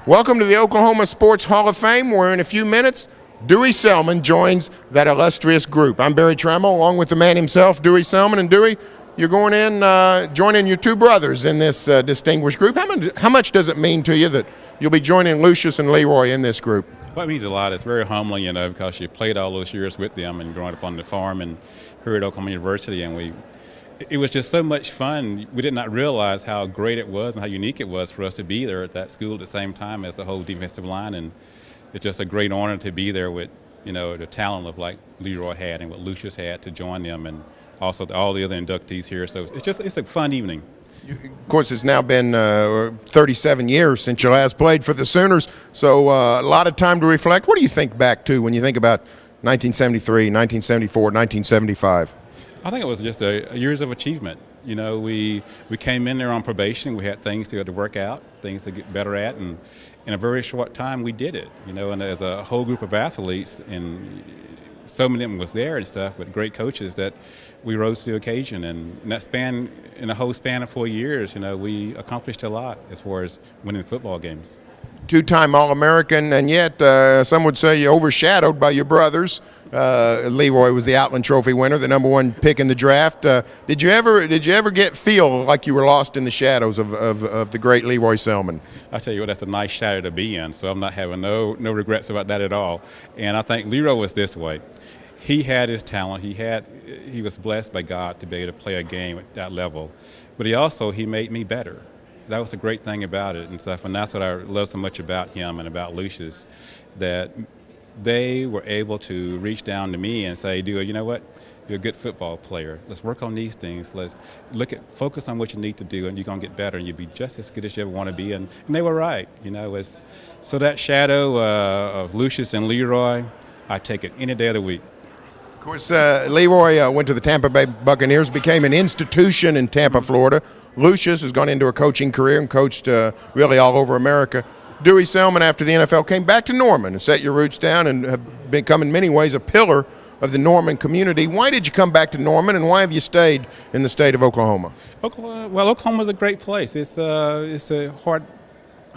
Welcome to the Oklahoma Sports Hall of Fame, where in a few minutes, Dewey Selmon joins that illustrious group. I'm Barry Tramel, along with the man himself, Dewey Selmon. And Dewey, you're going in, joining your two brothers in this distinguished group. How much does it mean to you that you'll be joining Lucius and Leroy in this group? Well, it means a lot. It's very humbling, because you played all those years with them and growing up on the farm and here at Oklahoma University, and it was just so much fun. We did not realize how great it was and how unique it was for us to be there at that school at the same time as the whole defensive line, and it's just a great honor to be there with, the talent of like Leroy had and what Lucius had to join them, and also all the other inductees here. So it's a fun evening. Of course, it's now been 37 years since you last played for the Sooners, so a lot of time to reflect. What do you think back to when you think about 1973, 1974, 1975? I think it was just years of achievement. We came in there on probation. We had things to work out, things to get better at, and in a very short time we did it. And as a whole group of athletes, and so many of them was there and stuff, but great coaches, that we rose to the occasion. And in a whole span of 4 years, we accomplished a lot as far as winning football games. Two-time All-American, and yet some would say you overshadowed by your brothers. Leroy was the Outland Trophy winner, the #1 pick in the draft. Did you ever feel like you were lost in the shadows of the great Leroy Selmon? I tell you what, that's a nice shadow to be in, so I'm not having no regrets about that at all. And I think Leroy was this way. He had his talent. He was blessed by God to be able to play a game at that level, but he made me better. That was the great thing about it and stuff, and that's what I love so much about him and about Lucius, that they were able to reach down to me and say, "Dude, you know what? You're a good football player. Let's work on these things. Let's focus on what you need to do, and you're gonna get better, and you'll be just as good as you ever want to be." And they were right. So that shadow of Lucius and Leroy, I take it any day of the week. Of course, Leroy went to the Tampa Bay Buccaneers, became an institution in Tampa, Florida. Lucius has gone into a coaching career and coached really all over America. Dewey Selmon, after the NFL, came back to Norman and set your roots down and have become in many ways a pillar of the Norman community. Why did you come back to Norman, and why have you stayed in the state of Oklahoma? Well, Oklahoma's a great place. It's a heart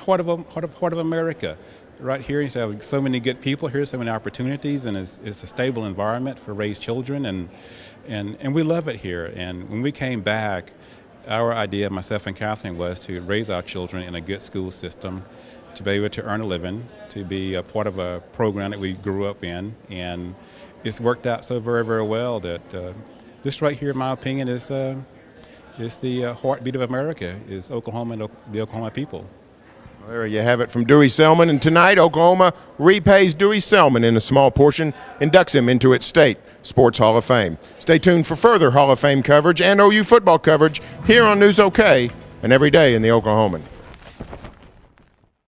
of America. Right here, you have so many good people here, so many opportunities, and it's a stable environment for raised children, and we love it here. And when we came back, our idea, myself and Kathleen, was to raise our children in a good school system, to be able to earn a living, to be a part of a program that we grew up in, and it's worked out so very, very well that this right here, in my opinion, is the heartbeat of America, is Oklahoma and the Oklahoma people. There you have it from Dewey Selmon, and tonight Oklahoma repays Dewey Selmon in a small portion, inducts him into its state Sports Hall of Fame. Stay tuned for further Hall of Fame coverage and OU football coverage here on News OK and every day in the Oklahoman.